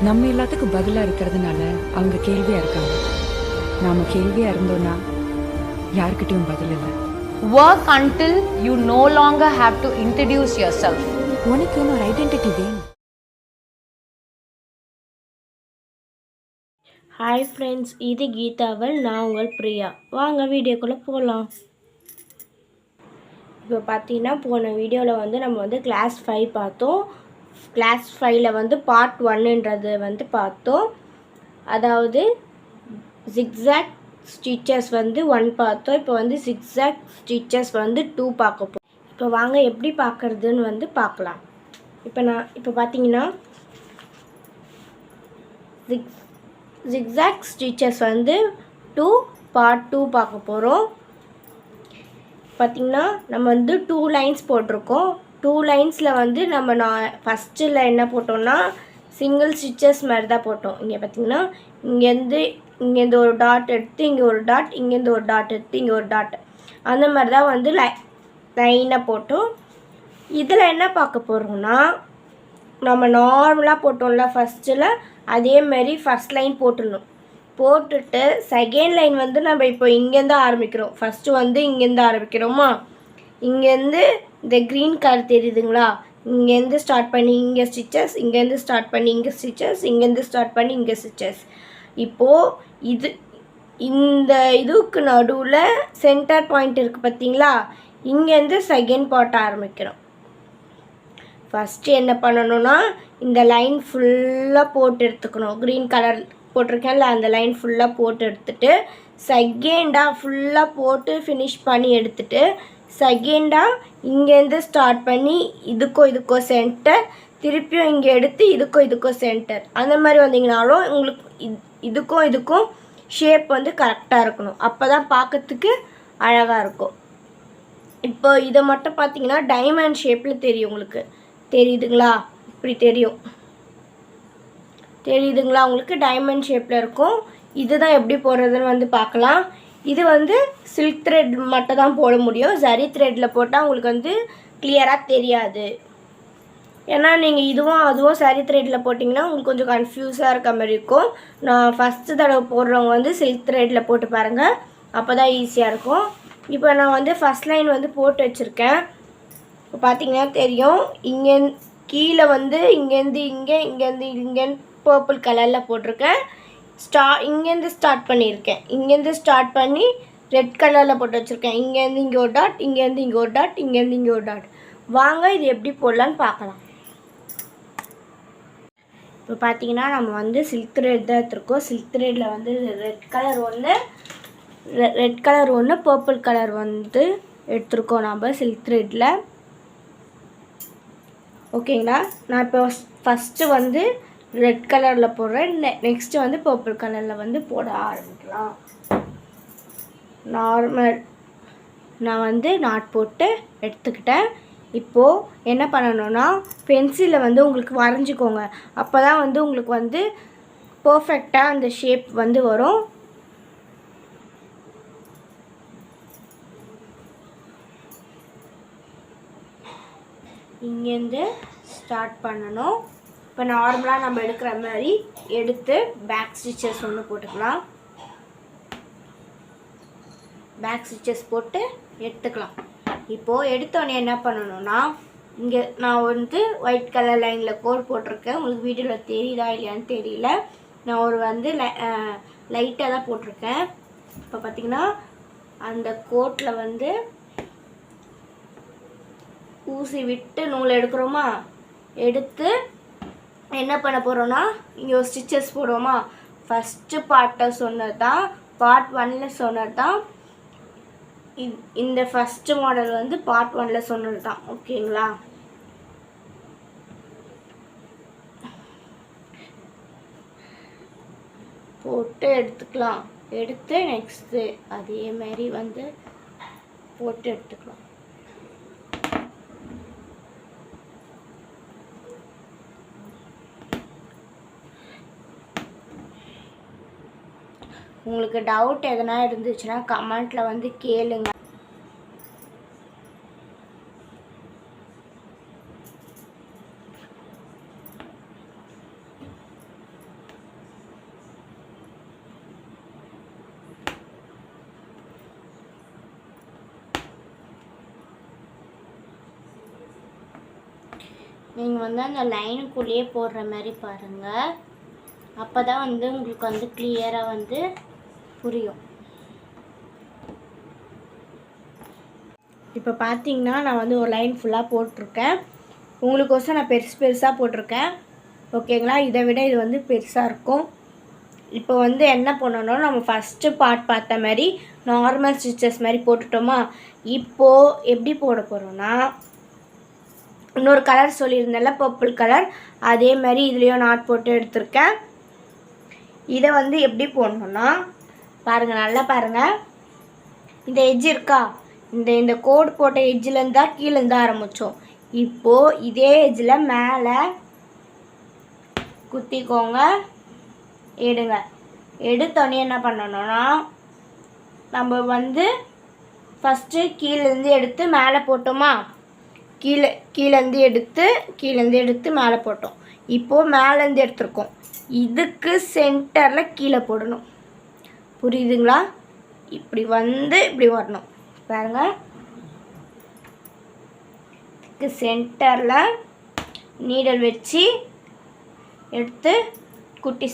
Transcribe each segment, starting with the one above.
நம்ம எல்லாத்துக்கும் பதிலா இருக்கிறதுனால அவங்க கேள்வியா இருக்காங்க. நாம கேள்வியா இருந்தோம்னா யார்கிட்டயும் பதில் இல்லை. Work until you no longer have to introduce yourself. உனக்கு ஒரு ஐடென்டிட்டி வேணும். ஹாய் ஃப்ரெண்ட்ஸ், இது கீதாவல், நான் உங்கள் பிரியா. வாங்க வீடியோக்குள்ளே போகலாம். இப்போ பார்த்தீங்கன்னா போன வீடியோவில் வந்து நம்ம வந்து கிளாஸ் 5 பார்த்தோம். கிளாஸ் 5ல் வந்து பார்ட் 1ன்றது வந்து பார்த்தோம். அதாவது ஜிக்ஸாக் ஸ்டிச்சஸ் வந்து 1 பார்த்தோம். இப்போ வந்து ஜிக்ஸாக் ஸ்டிச்சஸ் வந்து 2 பார்க்க போகிறோம். இப்போ வாங்க எப்படி பார்க்குறதுன்னு வந்து பார்க்கலாம். இப்போ பார்த்தீங்கன்னா ஜிக்ஸாக் ஸ்டிச்சஸ் வந்து 2 பார்ட் 2 பார்க்க போகிறோம். பார்த்திங்கன்னா நம்ம வந்து 2 லைன்ஸ் போட்டிருக்கோம். 2 லைன்ஸில் வந்து நம்ம ஃபஸ்ட்டில் என்ன போட்டோம்னா சிங்கிள் ஸ்டிச்சஸ் மாதிரி தான் போட்டோம். இங்கே பார்த்திங்கன்னா இங்கேருந்து ஒரு டாட் எடுத்து இங்கே ஒரு டாட், இங்கேருந்து ஒரு டாட் எடுத்து இங்கே ஒரு டாட், அந்த மாதிரி தான் வந்து லைனாக போட்டோம். இதில் என்ன பார்க்க போகிறோம்னா நம்ம நார்மலாக போட்டோம்ல ஃபஸ்ட்டில், அதேமாரி ஃபஸ்ட் லைன் போட்டுடணும். போட்டுட்டு செகண்ட் லைன் வந்து நம்ம இப்போ இங்கேருந்து ஆரம்பிக்கிறோம். ஃபஸ்ட்டு வந்து இங்கேருந்து ஆரம்பிக்கிறோமா, இங்கேருந்து இந்த க்ரீன் கலர் தெரியுதுங்களா, இங்கேருந்து ஸ்டார்ட் பண்ணி இங்கே ஸ்டிச்சஸ், இங்கேருந்து ஸ்டார்ட் பண்ணி இங்கே ஸ்டிச்சஸ், இங்கேருந்து ஸ்டார்ட் பண்ணி இங்கே ஸ்டிச்சஸ். இப்போது இந்த இதுக்கு நடுவில் சென்டர் பாயிண்ட் இருக்குது பார்த்தீங்களா, இங்கேருந்து செகண்ட் பார்ட் ஆரம்பிக்கிறோம். ஃபஸ்ட்டு என்ன பண்ணணும்னா இந்த லைன் ஃபுல்லாக போட்டு எடுத்துக்கணும். க்ரீன் கலர் போட்டிருக்கேன்ல, அந்த லைன் ஃபுல்லாக போட்டு எடுத்துகிட்டு செகண்டாக ஃபுல்லாக போட்டு ஃபினிஷ் பண்ணி எடுத்துகிட்டு செகண்டாக இங்கேருந்து ஸ்டார்ட் பண்ணி இதுக்கோ சென்டர், திருப்பியும் இங்கே எடுத்து இதுக்கோ சென்டர், அந்த மாதிரி வந்தீங்கனாலும் உங்களுக்கு இதுக்கும் ஷேப் வந்து கரெக்டாக இருக்கணும். அப்போ தான் பார்க்கறதுக்கு அழகாக இருக்கும். இப்போ இதை மட்டும் பார்த்தீங்கன்னா டைமண்ட் ஷேப்பில் தெரியும். உங்களுக்கு தெரியுதுங்களா, இப்படி தெரியுதுங்களா உங்களுக்கு, டைமண்ட் ஷேப்பில் இருக்கும். இதுதான் எப்படி போடுறதுன்னு வந்து பார்க்கலாம். இது வந்து சில்க் த்ரெட் மட்டும் தான் போட முடியும். ஜரி த்ரெட்டில் போட்டால் உங்களுக்கு வந்து கிளியராக தெரியாது. ஏன்னா நீங்கள் அதுவும் சரி த்ரெட்டில் போட்டிங்கன்னா உங்களுக்கு கொஞ்சம் கன்ஃபியூஸாக இருக்க மாதிரி இருக்கும். நான் ஃபஸ்ட்டு தடவை போடுறவங்க வந்து சில்க் த்ரெட்டில் போட்டு பாருங்கள், அப்போ தான் ஈஸியாக இருக்கும். இப்போ நான் வந்து ஃபஸ்ட் லைன் வந்து போட்டு வச்சுருக்கேன். இப்போ பார்த்தீங்கன்னா தெரியும், கீழே வந்து இங்கேருந்து பர்பிள் கலரில் போட்டிருக்கேன். இங்கேருந்து ஸ்டார்ட் பண்ணியிருக்கேன். இங்கேருந்து ஸ்டார்ட் பண்ணி ரெட் கலரில் போட்டு வச்சுருக்கேன். இங்கேருந்து இங்கே ஒரு டாட், இங்கேருந்து இங்கே ஒரு டாட், இங்கேருந்து இங்கே ஒரு டாட். வாங்க இது எப்படி போடலான்னு பார்க்கலாம். இப்போ பார்த்தீங்கன்னா நம்ம வந்து சில்க் த்ரெட் தான் எடுத்துருக்கோம். சில்க் த்ரெட்டில் வந்து ரெட் கலர் ஒன்று பர்பிள் கலர் வந்து எடுத்துருக்கோம் நம்ம சில்க் த்ரெட்டில். ஓகேங்களா, நான் இப்போ ஃபஸ்ட்டு வந்து ரெட் கலரில் போடுறேன். நெக்ஸ்ட்டு வந்து பர்பிள் கலரில் வந்து போட ஆரம்பிக்கலாம். நான் வந்து நாட் போட்டு எடுத்துக்கிட்டேன். இப்போது என்ன பண்ணணும்னா பென்சிலை வந்து உங்களுக்கு வரைஞ்சிக்கோங்க. அப்போ தான் வந்து உங்களுக்கு வந்து பர்ஃபெக்டாக அந்த ஷேப் வந்து வரும். இங்கேருந்து ஸ்டார்ட் பண்ணணும். இப்போ நார்மலாக நம்ம எடுக்கிற மாதிரி எடுத்து பேக் ஸ்டிச்சஸ் ஒன்று போட்டுக்கலாம். பேக் ஸ்டிச்சஸ் போட்டு எடுத்துக்கலாம். இப்போது எடுத்தோடனே என்ன பண்ணணும்னா இங்கே நான் வந்து ஒயிட் கலர் லைனில் கோட் போட்டிருக்கேன். உங்களுக்கு வீடியோவில் தெரியுதா இல்லையான்னு தெரியல. நான் ஒரு வந்து லைட்டாக தான் போட்டிருக்கேன். இப்போ பார்த்திங்கன்னா அந்த கோட்டில் வந்து ஊசி விட்டு நூல் எடுக்கிறோமா, எடுத்து என்ன பண்ண போகிறோன்னா இங்கே ஒரு ஸ்டிச்சஸ் போடுவோமா. ஃபஸ்ட்டு பார்ட்டை சொன்னது தான், பார்ட் 1ல் சொன்னது தான். இந்த ஃபஸ்ட்டு மாடல் வந்து பார்ட் 1ல் சொன்னது தான். ஓகேங்களா, போட்டு எடுத்துக்கலாம். எடுத்து நெக்ஸ்ட்டு அதேமாரி வந்து போட்டு எடுத்துக்கலாம். உங்களுக்கு டவுட் எதனா இருந்துச்சுன்னா கமெண்ட்டில் வந்து கேளுங்க. நீங்கள் வந்து அந்த லைனுக்குள்ளேயே போடுற மாதிரி பாருங்கள். அப்போ தான் வந்து உங்களுக்கு வந்து கிளியராக வந்து புரியும். இப்போ பார்த்தீங்கன்னா நான் வந்து ஒரு லைன் ஃபுல்லாக போட்டிருக்கேன். உங்களுக்கோசம் நான் பெருசாக போட்டிருக்கேன். ஓகேங்களா? இதை விட இது வந்து பெருசாக இருக்கும். இப்போ வந்து என்ன பண்ணணும், நம்ம ஃபஸ்ட்டு பார்ட் பார்த்த மாதிரி நார்மல் ஸ்டிச்சஸ் மாதிரி போட்டுட்டோமா? இப்போது எப்படி போட போகிறோன்னா, இன்னொரு கலர் சொல்லியிருந்தேன்ல பர்பிள் கலர், அதே மாதிரி இதுலேயும் நாட் போட்டு எடுத்திருக்கேன். இதை வந்து எப்படி போடணுன்னா பாருங்கள், நல்லா பாருங்கள். இந்த எட்ஜ் இருக்கா, இந்த கோடு போட்ட எட்ஜிலேருந்து தான் கீழேருந்து ஆரம்பித்தோம். இப்போது இதே எட்ஜில் மேலே குத்திக்கோங்க, எடுங்க. எடுத்தோடனே என்ன பண்ணணும்னா, நம்ம வந்து ஃபஸ்ட்டு கீழேருந்து எடுத்து மேலே போட்டோமா? கீழேருந்து எடுத்து மேலே போட்டோம். இப்போது மேலேருந்து எடுத்துருக்கோம். இதுக்கு சென்டரில் கீழே போடணும். புரியுதுங்களா? இப்படி வந்து இப்படி வரணும் பாருங்க. இதுக்கு சென்டரில் நீடல் வச்சு எடுத்து குட்டி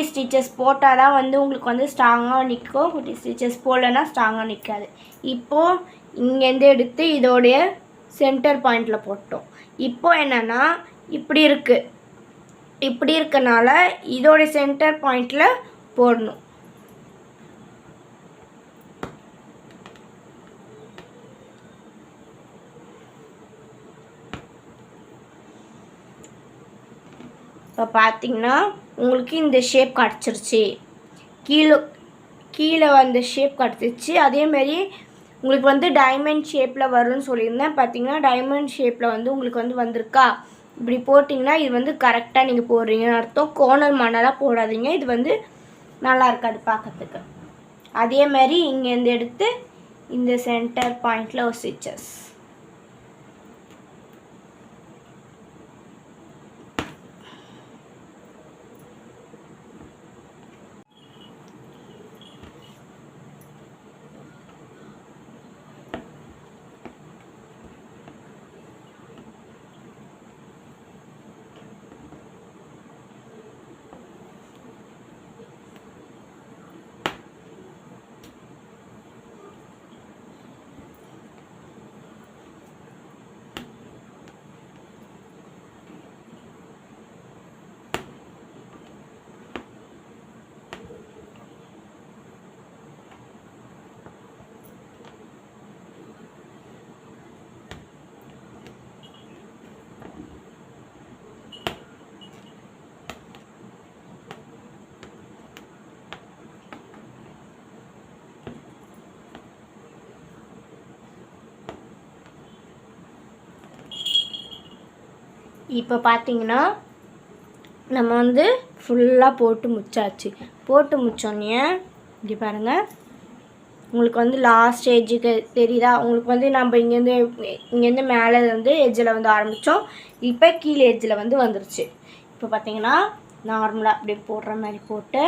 ஸ்டிச்சஸ் போட்டால் தான் வந்து உங்களுக்கு வந்து ஸ்ட்ராங்காக நிற்கும். குட்டி ஸ்டிச்சஸ் போடலைன்னா ஸ்ட்ராங்காக நிற்காது. இப்போது இங்கேருந்து எடுத்து இதோடைய சென்டர் பாயிண்டில் போட்டோம். இப்போது என்னென்னா இப்படி இருக்குது. இப்படி இருக்கனால இதோடைய சென்டர் பாயிண்டில் போடணும். இப்போ பார்த்தீங்கன்னா உங்களுக்கு இந்த ஷேப் கிடச்சிருச்சு. கீழே வந்த ஷேப் கிடச்சிருச்சு. அதேமாரி உங்களுக்கு வந்து டைமண்ட் ஷேப்பில் வரும்னு சொல்லியிருந்தேன். பார்த்தீங்கன்னா டைமண்ட் ஷேப்பில் வந்து உங்களுக்கு வந்து வந்திருக்கா? இப்படி போட்டிங்கன்னா இது வந்து கரெக்டாக நீங்கள் போடுறீங்கன்னு அர்த்தம். கோணல் மணலாக போடாதீங்க, இது வந்து நல்லா இருக்காது பார்க்கறதுக்கு. அதேமாரி இங்கேருந்து எடுத்து இந்த சென்டர் பாயிண்டில் ஒரு ஸ்டிச்சஸ். இப்போ பார்த்தீங்கன்னா நம்ம வந்து ஃபுல்லாக போட்டு முடிச்சாச்சு. போட்டு முடிச்சோடனே இங்கே பாருங்கள், உங்களுக்கு வந்து லாஸ்ட் எட்ஜுக்கு தெரியுதா? உங்களுக்கு வந்து நம்ம இங்கேருந்து மேலே வந்து எட்ஜில் வந்து ஆரம்பித்தோம். இப்போ கீழே எட்ஜில் வந்து வந்துருச்சு. இப்போ பார்த்தீங்கன்னா நார்மலாக அப்படி போடுற மாதிரி போட்டு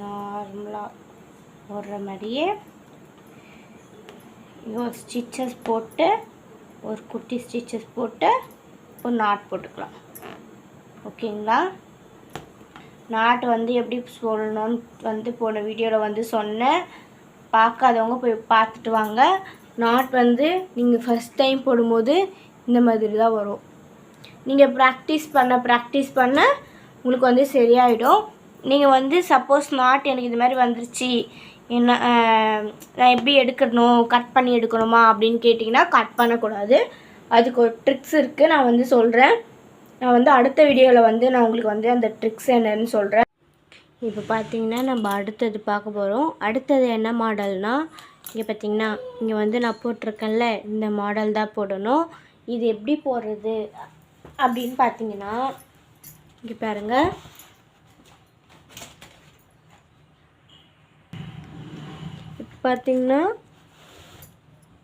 நார்மலாக போடுற மாதிரியே ஒரு ஸ்டிச்சஸ் போட்டு, ஒரு குட்டி ஸ்டிச்சஸ் போட்டு ஒரு நாட் போட்டுக்கலாம். ஓகேங்களா? நாட் வந்து எப்படி சொல்லணும்னு வந்து போன வீடியோவில் வந்து சொன்னேன். பார்க்காதவங்க போய் பார்த்துட்டு வாங்க. நாட் வந்து நீங்கள் ஃபஸ்ட் டைம் போடும்போது இந்த மாதிரி தான் வரும். நீங்கள் ப்ராக்டிஸ் பண்ண உங்களுக்கு வந்து சரியாயிடும். நீங்கள் வந்து சப்போஸ் நாட் எனக்கு இது மாதிரி வந்துருச்சு, என்ன நான் எப்படி எடுக்கணும், கட் பண்ணி எடுக்கணுமா அப்படின்னு கேட்டிங்கன்னா கட் பண்ணக்கூடாது. அதுக்கு ஒரு ட்ரிக்ஸ் இருக்குது, நான் வந்து சொல்கிறேன். நான் வந்து அடுத்த வீடியோவில் வந்து நான் உங்களுக்கு வந்து அந்த ட்ரிக்ஸ் என்னன்னு சொல்கிறேன். இப்போ பார்த்தீங்கன்னா நம்ம அடுத்தது பார்க்க போகிறோம். அடுத்தது என்ன மாடல்னால், இங்கே பார்த்தீங்கன்னா இங்கே வந்து நான் போட்டிருக்கேன்ல, இந்த மாடல் தான் போடணும். இது எப்படி போடுறது அப்படின்னு பார்த்தீங்கன்னா இங்கே பாருங்கள். இப்போ பார்த்தீங்கன்னா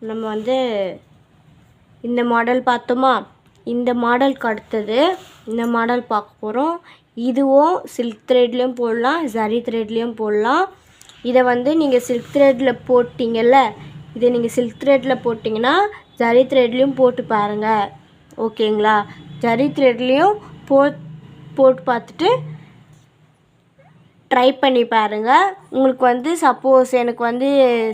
நம்ம வந்து இந்த மாடல் பார்த்தோமா, இந்த மாடலுக்கு அடுத்தது இந்த மாடல் பார்க்க போகிறோம். இதுவும் சில்க் த்ரெட்லேயும் போடலாம், ஜரி த்ரெட்லேயும் போடலாம். இதை வந்து நீங்கள் சில்க் த்ரெட்டில் போட்டிங்கல்ல, இதை நீங்கள் சில்க் த்ரெட்டில் போட்டிங்கன்னா ஜரி த்ரெட்லேயும் போட்டு பாருங்கள். ஓகேங்களா? ஜரி த்ரெட்லேயும் போட்டு பார்த்துட்டு ட்ரை பண்ணி பாருங்கள். உங்களுக்கு வந்து சப்போஸ் எனக்கு வந்து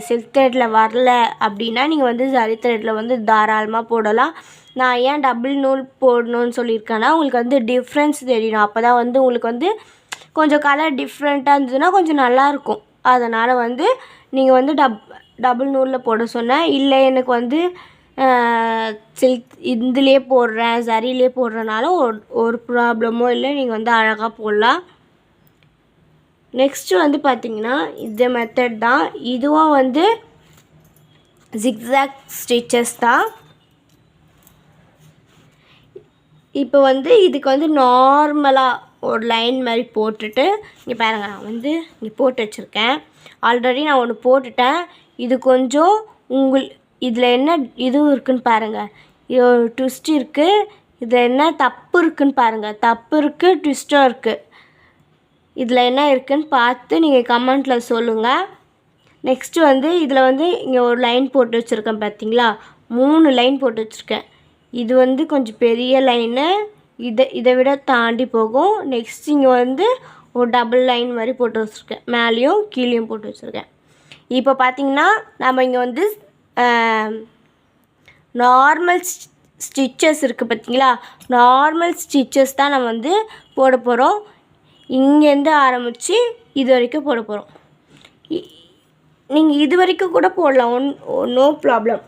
சில்க் த்ரெட்டில் வரல அப்படின்னா நீங்கள் வந்து ஜரி த்ரெட்டில் வந்து தாராளமாக போடலாம். நான் ஏன் டபுள் நூல் போடணும்னு சொல்லியிருக்கேன்னா உங்களுக்கு வந்து டிஃப்ரென்ஸ் தெரியணும். அப்போ தான் வந்து உங்களுக்கு வந்து கொஞ்சம் கலர் டிஃப்ரெண்ட்டாக இருந்ததுன்னா கொஞ்சம் நல்லாயிருக்கும். அதனால் வந்து நீங்கள் வந்து டபுள் நூலில் போட சொன்னேன். இல்லை எனக்கு வந்து சில்க் இதுலேயே போடுறேன், ஜரிலே போடுறனால ஒரு ப்ராப்ளமோ இல்லை, நீங்கள் வந்து அழகாக போடலாம். நெக்ஸ்ட்டு வந்து பார்த்திங்கன்னா இந்த மெத்தட் தான். இதுவும் வந்து ஜிக்ஸாக் ஸ்டிச்சஸ் தான். இப்போ வந்து இதுக்கு வந்து நார்மலாக ஒரு லைன் மாதிரி போட்டுட்டு இங்கே பாருங்கள், நான் வந்து இங்கே போட்டு வச்சுருக்கேன். ஆல்ரெடி நான் ஒன்று போட்டுட்டேன். இது கொஞ்சம் இதில் என்ன இதுவும் இருக்குதுன்னு பாருங்கள். இது ஒரு ட்விஸ்ட் இருக்குது. இதில் என்ன தப்பு இருக்குதுன்னு பாருங்கள். தப்பு இருக்குது, ட்விஸ்ட்டும் இருக்குது. இதில் என்ன இருக்குதுன்னு பார்த்து நீங்கள் கமெண்ட்டில் சொல்லுங்கள். நெக்ஸ்ட்டு வந்து இதில் வந்து இங்கே ஒரு லைன் போட்டு வச்சுருக்கேன் பார்த்தீங்களா, 3 லைன் போட்டு வச்சுருக்கேன். இது வந்து கொஞ்சம் பெரிய லைனு, இதை விட தாண்டி போகும். நெக்ஸ்ட் இங்கே வந்து ஒரு டபுள் லைன் மாதிரி போட்டு வச்சுருக்கேன், மேலேயும் கீழேயும் போட்டு வச்சுருக்கேன். இப்போ பார்த்திங்கன்னா நம்ம இங்கே வந்து நார்மல் ஸ்டிச்சஸ் இருக்குது பார்த்தீங்களா, நார்மல் ஸ்டிச்சஸ் தான் நம்ம வந்து போட போகிறோம். இங்கேருந்து ஆரம்பித்து இது வரைக்கும் போட போகிறோம். நீங்கள் இது வரைக்கும் கூட போடலாம், நோ ப்ராப்ளம்.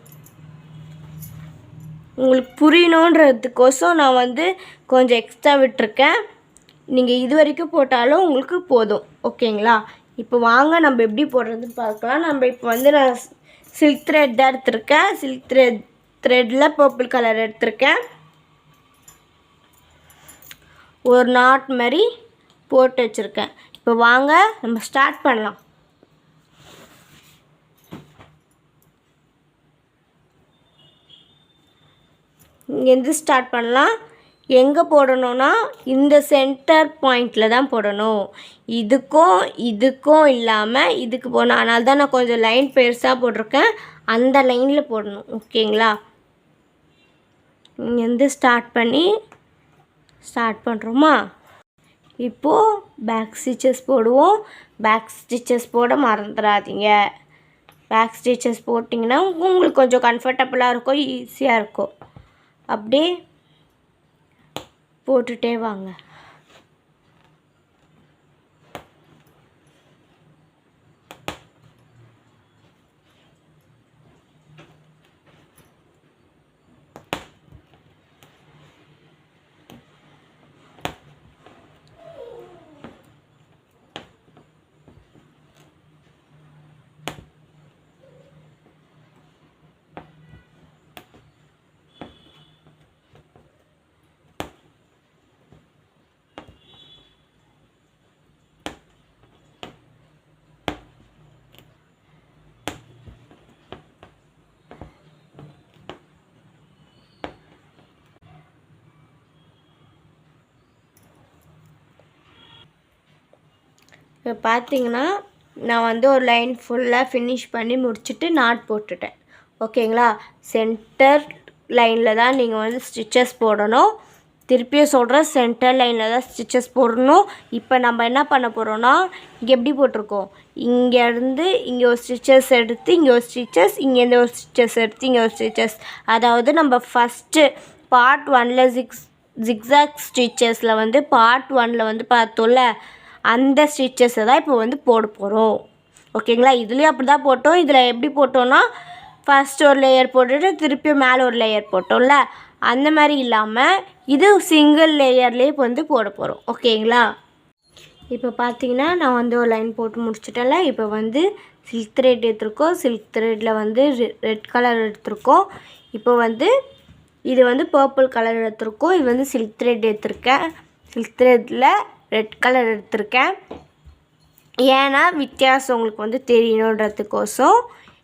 உங்களுக்கு புரியணுன்றதுக்கோசம் நான் வந்து கொஞ்சம் எக்ஸ்ட்ரா விட்டுருக்கேன். நீங்கள் இது வரைக்கும் போட்டாலும் உங்களுக்கு போதும். ஓகேங்களா? இப்போ வாங்க நம்ம எப்படி போடுறதுன்னு பார்க்கலாம். நம்ம இப்போ வந்து நான் சில்க் த்ரெட் தான் எடுத்திருக்கேன். சில்க் த்ரெட்டில் பர்பிள் கலர் எடுத்திருக்கேன். ஒரு நாட் மாதிரி போட்டு வச்சுருக்கேன். இப்போ வாங்க நம்ம ஸ்டார்ட் பண்ணலாம். இங்கேருந்து ஸ்டார்ட் பண்ணலாம். எங்கே போடணும்னா இந்த சென்டர் பாயிண்டில் தான் போடணும். இதுக்கும் இல்லாமல் இதுக்கு போடணும். அதனால தான் நான் கொஞ்சம் லைன் பெருசாக போட்டிருக்கேன். அந்த லைனில் போடணும். ஓகேங்களா? இங்கேருந்து ஸ்டார்ட் பண்ணுறோமா? இப்போது பேக் ஸ்டிச்சஸ் போடுவோம். பேக் ஸ்டிச்சஸ் போட மறந்துடாதீங்க. பேக் ஸ்டிச்சஸ் போட்டிங்கன்னா உங்களுக்கு கொஞ்சம் கம்ஃபர்டபுளாக இருக்கும், ஈஸியாக இருக்கும். அப்படியே போட்டுட்டே வாங்க. இப்போ பார்த்தீங்கன்னா நான் வந்து ஒரு லைன் ஃபுல்லாக ஃபினிஷ் பண்ணி முடிச்சுட்டு நாட் போட்டுட்டேன். ஓகேங்களா? சென்டர் லைனில் தான் நீங்கள் வந்து ஸ்டிச்சஸ் போடணும். திருப்பியும் சொல்கிறேன், சென்டர் லைனில் தான் ஸ்டிச்சஸ் போடணும். இப்போ நம்ம என்ன பண்ண போகிறோன்னா, இங்கே எப்படி போட்டிருக்கோம், இங்கேருந்து இங்கே ஒரு ஸ்டிச்சஸ் எடுத்து இங்கே ஒரு ஸ்டிச்சஸ், இங்கேருந்து ஒரு ஸ்டிச்சஸ் எடுத்து இங்கே ஒரு ஸ்டிச்சஸ். அதாவது நம்ம ஃபஸ்ட்டு பார்ட் 1ல் ஜிக்ஸாக் ஸ்டிச்சஸில் வந்து பார்ட் 1ல் வந்து பார்த்தோம்ல, அந்த ஸ்டிச்சஸை தான் இப்போ வந்து போட போகிறோம். ஓகேங்களா? இதுலேயும் அப்படி தான் போட்டோம். இதில் எப்படி போட்டோன்னா, ஃபஸ்ட் ஒரு லேயர் போட்டுட்டு திருப்பியும் மேலே ஒரு லேயர் போட்டோம்ல, அந்த மாதிரி இல்லாமல் இது சிங்கிள் லேயர்லேயே இப்போ வந்து போட போகிறோம். ஓகேங்களா? இப்போ பார்த்தீங்கன்னா நான் வந்து ஒரு லைன் போட்டு முடிச்சிட்டேன்ல. இப்போ வந்து சில்க் த்ரெட் எடுத்துருக்கோம். சில்க் த்ரெட்டில் வந்து ரெட் கலர் எடுத்துருக்கோம். இப்போ வந்து இது வந்து பர்பிள் கலர் எடுத்துருக்கோம். இது வந்து சில்க் த்ரெட் எடுத்துருக்கேன். சில்க் த்ரெட்டில் ரெட் கலர் எடுத்திருக்கேன். ஏன்னா வித்தியாசம் உங்களுக்கு வந்து தெரியணுன்றதுக்கோசம்.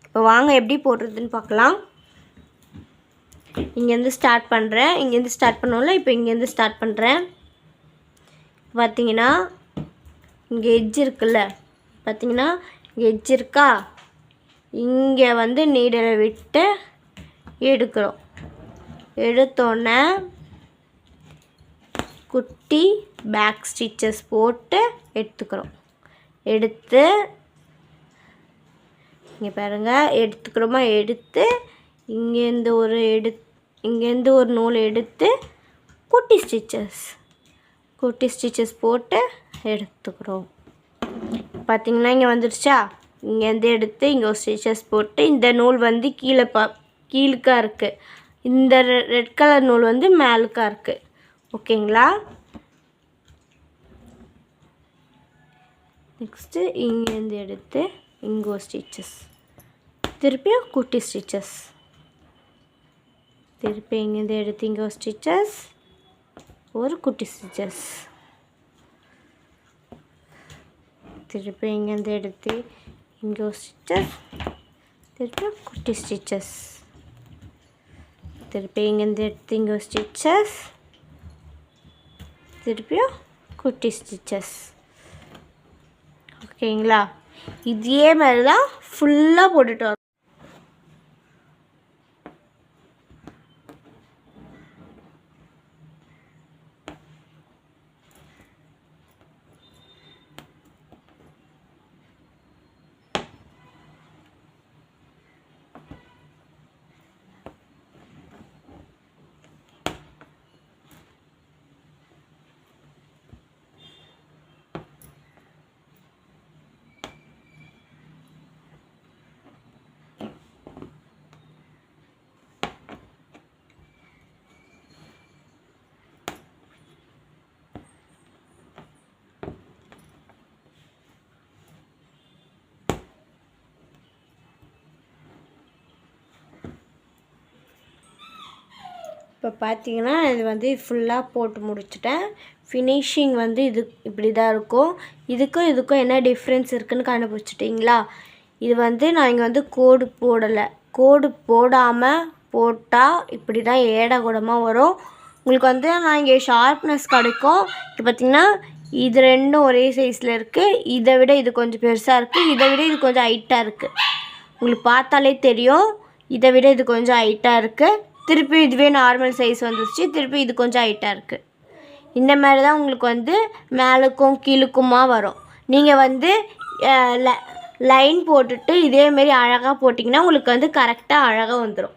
இப்போ வாங்க எப்படி போடுறதுன்னு பார்க்கலாம். இங்கேருந்து ஸ்டார்ட் பண்ணுறேன். இங்கேருந்து ஸ்டார்ட் பண்ணோம்ல, இப்போ இங்கேருந்து ஸ்டார்ட் பண்ணுறேன். பார்த்தீங்கன்னா இங்கே எட்ஜ் இருக்குல்ல, பார்த்தீங்கன்னா இங்கே எட்ஜ் இருக்கா, இங்கே வந்து நீடலை விட்டு எடுக்கிறோம். எடுத்தோடனே குட்டி பேக் ஸ்டிச்சஸ் போட்டு எடுத்துக்கிறோம். எடுத்து இங்கே பாருங்கள் எடுத்துக்கிறோமா, எடுத்து இங்கேருந்து ஒரு நூல் எடுத்து குட்டி ஸ்டிச்சஸ் போட்டு எடுத்துக்கிறோம். பார்த்திங்கன்னா இங்கே வந்துடுச்சா, இங்கேருந்து எடுத்து இங்கே ஒரு ஸ்டிச்சஸ் போட்டு இந்த நூல் வந்து கீழுக்கா இருக்குது, இந்த ரெட் கலர் நூல் வந்து மேலுக்கா இருக்குது. ஓகேங்களா? நெக்ஸ்ட்டு இங்கேருந்து எடுத்து இங்கே ஒரு ஸ்டிச்சஸ், திருப்பியும் குட்டி ஸ்டிச்சஸ், திருப்பி இங்கேருந்து எடுத்து இங்கே ஒரு ஸ்டிச்சஸ், ஒரு குட்டி ஸ்டிச்சஸ், திருப்பி இங்கேருந்து எடுத்து இங்கே ஒரு ஸ்டிச்சஸ், திருப்பி குட்டி ஸ்டிச்சஸ், திருப்பி இங்கேருந்து எடுத்து இங்கே ஒரு ஸ்டிச்சஸ், திருப்பியும் குட்டி ஸ்டிச்சஸ். ஓகேங்களா? இதே மாதிரி தான் ஃபுல்லாக போட்டுட்டு வரோம். இப்போ பார்த்தீங்கன்னா இது வந்து ஃபுல்லாக போட்டு முடிச்சிட்டேன். ஃபினிஷிங் வந்து இது இப்படி தான் இருக்கும். இதுக்கும் என்ன டிஃப்ரென்ஸ் இருக்குதுன்னு கண்டுபிடிச்சிட்டிங்களா? இது வந்து நான் இங்கே வந்து கோடு போடலை. கோடு போடாமல் போட்டால் இப்படி தான் ஏடகூடமாக வரும். உங்களுக்கு வந்து நான் இங்கே ஷார்ப்னஸ் கிடைக்கும். இப்போ பார்த்திங்கன்னா இது ரெண்டும் ஒரே சைஸில் இருக்குது. இதை விட இது கொஞ்சம் பெருசாக இருக்குது, இதை விட இது கொஞ்சம் ஹைட்டாக இருக்குது. உங்களுக்கு பார்த்தாலே தெரியும், இதை விட இது கொஞ்சம் ஹைட்டாக இருக்குது. திருப்பி இதுவே நார்மல் சைஸ் வந்துருச்சு, திருப்பி இது கொஞ்சம் ஹைட்டாக இருக்குது. இந்த மாதிரி தான் உங்களுக்கு வந்து மேலுக்கும் கீழுக்குமா வரும். நீங்கள் வந்து லைன் போட்டுட்டு இதேமாரி அழகாக போட்டிங்கன்னா உங்களுக்கு வந்து கரெக்டாக அழகாக வந்துடும்.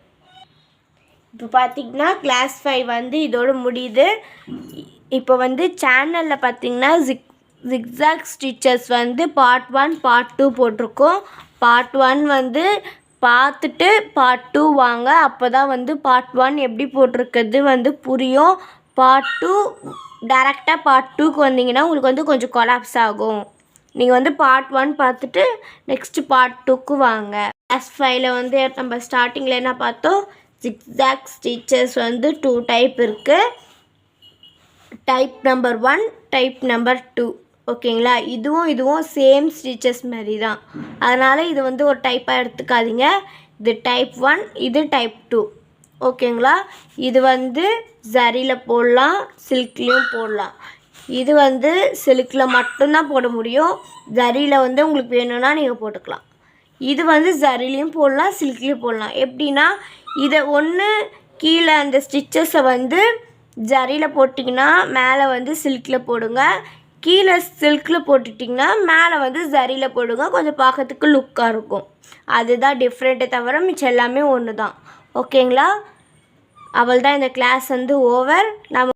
இப்போ பார்த்திங்கன்னா கிளாஸ் 5 வந்து இதோடு முடியுது. இப்போ வந்து சேனலில் பார்த்திங்கன்னா ஜிக்ஸாக் ஸ்டிச்சஸ் வந்து பார்ட் 1 பார்ட் 2 போட்டிருக்கோம். பார்ட் 1 வந்து பார்த்துட்டு பார்ட் 2 வாங்க, அப்போ தான் வந்து பார்ட் 1 எப்படி போட்டிருக்கிறது வந்து புரியும். பார்ட் 2 டேரெக்டாக பார்ட் 2க்கு வந்தீங்கன்னா உங்களுக்கு வந்து கொஞ்சம் கொலாப்ஸ் ஆகும். நீங்கள் வந்து பார்ட் 1 பார்த்துட்டு நெக்ஸ்ட்டு பார்ட் 2க்கு வாங்க. கிளாஸ் 5ல் வந்து நம்ம ஸ்டார்டிங்கில் என்ன பார்த்தோம், ஜிக்ஸாக் ஸ்டிச்சஸ் வந்து 2 டைப் இருக்குது. Type number 1, type number 2. ஓகேங்களா? இதுவும் சேம் ஸ்டிச்சஸ் மாதிரி தான், அதனால் இது வந்து ஒரு டைப்பாக எடுத்துக்காதீங்க. இது டைப் 1, இது டைப் 2. ஓகேங்களா? இது வந்து ஜரியில் போடலாம், சில்க்லேயும் போடலாம். இது வந்து சில்கில் மட்டும்தான் போட முடியும். ஜரியில் வந்து உங்களுக்கு வேணும்னா நீங்கள் போட்டுக்கலாம். இது வந்து ஜரிலையும் போடலாம், சில்க்லேயும் போடலாம். எப்படின்னா இதை ஒன்று கீழே அந்த ஸ்டிச்சஸை வந்து ஜரியில் போட்டிங்கன்னா மேலே வந்து சில்கில் போடுங்க, கீழே சில்கில் போட்டுட்டிங்கன்னா மேலே வந்து ஜரியில் போடுங்க. கொஞ்சம் பார்க்கறதுக்கு லுக்காக இருக்கும். அதுதான் டிஃப்ரெண்ட்டே தவிர மிச்சம் எல்லாமே ஒன்று தான். ஓகேங்களா? அவள் தான் இந்த கிளாஸ் வந்து ஓவர். நம்ம